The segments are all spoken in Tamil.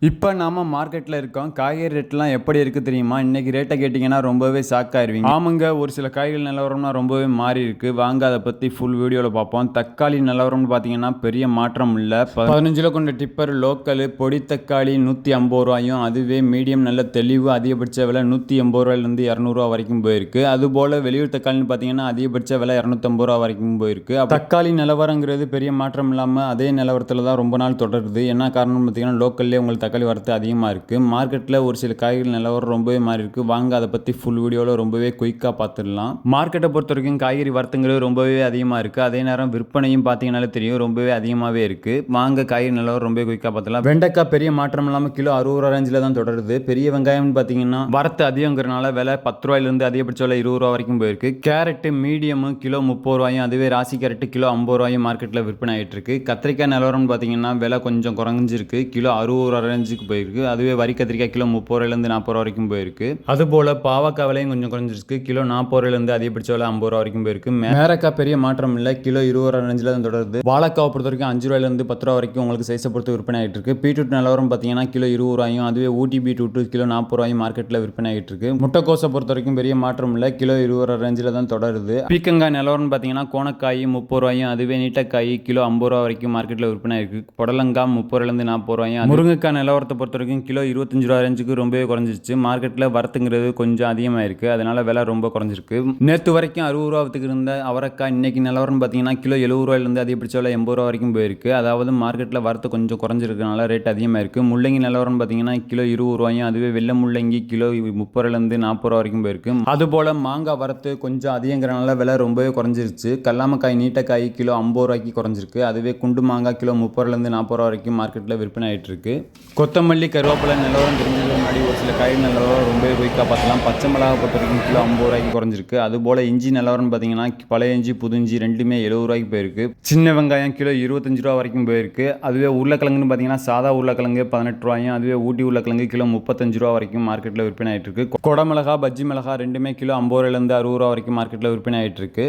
இப்போ நாம மார்க்கெட்டில் இருக்கோம். காய்கறி ரேட்லாம் எப்படி இருக்குது தெரியுமா? இன்றைக்கி ரேட்டை கேட்டிங்கன்னா ரொம்பவே ஷாக் ஆயிருவீங்க. ஆமாங்க, ஒரு சில காய்கறி நிலவரம்னா ரொம்பவே மாறி இருக்குது. வாங்க அதை பற்றி ஃபுல் வீடியோவில் பார்ப்போம். தக்காளி நிலவரம்னு பார்த்தீங்கன்னா பெரிய மாற்றம் இல்லை. 15 கிலோ கொண்ட டிப்பர் லோக்கலு பொடி தக்காளி 150 ரூபாயும், அதுவே மீடியம் நல்ல தெளிவு அதிகபட்ச விலை 180 ரூபாயிலேருந்து 200 ரூபா வரைக்கும் போயிருக்கு. அதுபோல் வெளியூர் தக்காளின்னு பார்த்தீங்கன்னா அதிகபட்ச விலை 250 ரூபா வரைக்கும் போயிருக்கு. தக்காளி நிலவரங்கிறது பெரிய மாற்றம் இல்லாமல் அதே நிலவரத்தில் தான் ரொம்ப நாள் தொடருது. என்ன காரணம்னு பார்த்தீங்கன்னா லோக்கல்லே உங்களுக்கு தக்காளி வரத்து அதிகமாக இருக்குது. மார்க்கெட்டில் ஒரு சில காய்கறி நிலவரம் ரொம்பவே மாறி இருக்குது. வாங்க அதை பற்றி ஃபுல் வீடியோவில் ரொம்பவே குயிக்காக பார்த்துடலாம். மார்க்கெட்டை பொறுத்த வரைக்கும் காய்கறி வரத்துங்கிறது ரொம்பவே அதிகமாக இருக்குது. அதே நேரம் விற்பனையும் பார்த்தீங்கன்னாலே தெரியும் ரொம்பவே அதிகமாகவே இருக்குது. வாங்க காய்கறி நிலவரம் ரொம்பவே குயிக்காக பார்த்துடலாம். வெண்டைக்காய் பெரிய மாற்றம் இல்லாமல் கிலோ 60 ரூபா ரேஞ்சில் தான் தொடருது. பெரிய வெங்காயம்னு பார்த்தீங்கன்னா வரத்து அதிகங்கிறனால விலை 10 ரூபாயிலிருந்து அதிகபட்ச விலை 20 ரூபா வரைக்கும் போயிருக்கு. கேரட்டு மீடியமு கிலோ 30 ரூபாயும், அதுவே ராசி கேரட்டு கிலோ 50 ரூபாயும் மார்க்கெட்டில் விற்பனை ஆகிட்டு இருக்கு. கத்திரிக்காய் நிலவரம்னு பார்த்தீங்கன்னா விலை கொஞ்சம் குறைஞ்சிருக்கு. கிலோ 60 ரூபா ரேஞ்சுக்கு போயிருக்கு. அதுவே வரி கத்திரிக்காய் கிலோ 30 ரூபாயிலிருந்து 40 ரூபா வரைக்கும் போயிருக்கு. அதுபோல் பாவக்காய் விலையும் கொஞ்சம் குறைஞ்சிருக்கு. கிலோ 40 ரூபாயிலிருந்து அதிகபட்ச விலை 50 ரூபா வரைக்கும் போயிருக்கு. மேரக்காய் பெரிய மாற்றம் இல்லை. கிலோ 20 ரூபா ரேஞ்சில் தான் தொடருது. வாழைக்காவை பொறுத்த வரைக்கும் 5 ரூபாயிலிருந்து 10 ரூபா வரைக்கும் உங்களுக்கு சைஸை பொறுத்து விற்பனை ஆகிட்டு இருக்கு. பீட்ரூட் நிலவரம் பார்த்தீங்கன்னா கிலோ 20 ரூபாயும், அதுவே ஊட்டி பீட்ரூட் கிலோ 40 ரூபாயும் மார்க்கெட்டில் விற்பனை ஆகிட்டு இருக்கு. முட்டைக்கோசை பொறுத்த வரைக்கும் பெரிய மாற்றம் இல்லை. கிலோ 20 ரூபா ரேஞ்சில் தான் தொடருது. பீக்கங்காய் நிலவரம் பார்த்தீங்கன்னா கோணக்காய் 30 ரூபாயும், அதுவே நீட்டக்காய் கிலோ 50 ரூபா வரைக்கும் மார்க்கெட்டில் விற்பனை ஆயிருக்கு. புடலங்காய் 30 ரூபாயிலிருந்து 40 ரூபாயும், முருங்கைக்காய் நிலவரத்தை பொறுத்த வரைக்கும் கிலோ 25 ரூபா ரேஞ்சுக்கு ரொம்பவே குறைஞ்சிருச்சு. மார்க்கெட்டில் வரத்துங்கிறது கொஞ்சம் அதிகமாக இருக்குது. அதனால விலை ரொம்ப குறைஞ்சிருக்கு. நேற்று வரைக்கும் 60 ரூபாத்துக்கு இருந்த அவரைக்காய் இன்னைக்கு நிலவரம் பார்த்தீங்கன்னா கிலோ 70 ரூபாயிலிருந்து அதிகபட்ச விலை 80 ரூபா வரைக்கும் போயிருக்கு. அதாவது மார்க்கெட்டில் வரத்து கொஞ்சம் குறைஞ்சிருக்கனால ரேட் அதிகமாக இருக்குது. முள்ளங்கி நிலவரம் பார்த்தீங்கன்னா கிலோ 20 ரூபாயும், அதுவே வெள்ளை முள்ளங்கி கிலோ 30 ரூபாயிலிருந்து 40 ரூபா வரைக்கும் போயிருக்கு. அதுபோல் மாங்காய் வரத்து கொஞ்சம் அதிகங்கிறனால விலை ரொம்பவே குறைஞ்சிருச்சு. கல்லாமக்காய் நீட்டக்காய் கிலோ 50 ரூபாய்க்கு குறைஞ்சிருக்கு. அதுவே குண்டு மாங்காய் கிலோ 30 ரூபாயிலிருந்து 40 ரூபா வரைக்கும் மார்க்கெட்டில் விற்பனை ஆகிட்டு இருக்கு. கொத்தமல்லி கருவேப்பிலை நிலவரம் தெரிஞ்சது முன்னாடி ஒரு சில காய்கறி நிலவரம் ரொம்பவே குயிக்காக பார்த்துலாம். பச்சை மிளகா பொறுத்த வரைக்கும் கிலோ 50 ரூபாய்க்கு குறைஞ்சிருக்கு. அதுபோல் இஞ்சி நிலவரம் பார்த்தீங்கன்னா பழைய இஞ்சி புது இஞ்சி ரெண்டுமே 70 ரூபாய்க்கு போயிருக்கு. சின்ன வெங்காயம் கிலோ 25 ரூபா வரைக்கும் போயிருக்கு. அதுவே உருளைக்கிழங்குன்னு பார்த்தீங்கன்னா சாதா உருளைக்கிழங்கு 18 ரூபாயும், அதுவே ஊட்டி உருளைக்கிழங்கு கிலோ 35 ரூபா வரைக்கும் மார்க்கெட்டில் விற்பனை ஆகிட்டு இருக்கு. குடமிளகா பஜ்ஜி மிளகா ரெண்டுமே கிலோ 50 ரூபாயிலிருந்து 60 ரூபா வரைக்கும் மார்க்கெட்டில் விற்பனை ஆகிட்டு இருக்கு.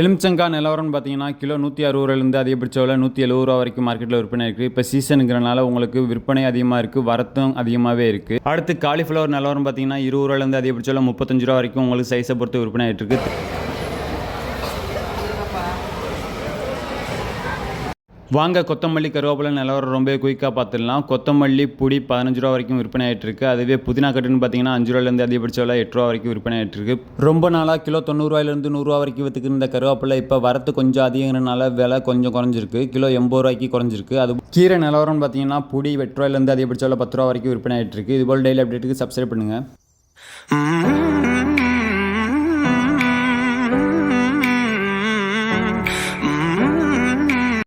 எலுமிச்சங்காய் நிலவரம்னு பார்த்தீங்கன்னா கிலோ 160 ரூபாயிலிருந்து அதிகபட்ச விலை 170 ரூபா வரைக்கும் மார்க்கெட்டில் விற்பனை இருக்குது. இப்போ சீசனுங்கிறனால உங்களுக்கு விற்பனை அதிகமாக இருக்குது, வரத்தும் அதிகமாகவே இருக்குது. அடுத்து காலிஃப்ளவர் நிலவரம் பார்த்தீங்கன்னா 20 ரூபாயிலிருந்து அதிகபட்ச விலை 35 ரூபா வரைக்கும் உங்களுக்கு சைஸை பொறுத்து விற்பனை ஆகிட்டு இருக்கு. வாங்க கொத்தமல்லி கருவேப்பிலை நிலவரம் ரொம்ப குயிக்காக பார்த்துடலாம். கொத்தமல்லி பொடி 15 ரூபா வரைக்கும் விற்பனை ஆகிட்டு இருக்கு. அதுவே புதினா கட்டுன்னு பார்த்தீங்கன்னா 5 ரூபாயிலிருந்து அதிகபட்ச விலை 8 ரூபா வரைக்கும் விற்பனை ஆகிட்டு இருக்கு. ரொம்ப நாளாக கிலோ 90 ரூபாயிலிருந்து 100 ரூபா வரைக்கும் விற்றுக்கு இருந்த கருவேப்பிலை இப்போ வரத்து கொஞ்சம் அதிகங்கிறனால விலை கொஞ்சம் குறைஞ்சிருக்கு. கிலோ 80 ரூபாய்க்கு குறைஞ்சிருக்கு. அது கீரை நிலவரம் பார்த்தீங்கன்னா பொடி 8 ரூபாயிலிருந்து அதிகபட்ச விலை 10 ரூபா வரைக்கும் விற்பனை ஆகிட்டு இருக்கு. இதுபோல் டெய்லி அப்டேட்டுக்கு சப்ஸ்கிரைப் பண்ணுங்கள்.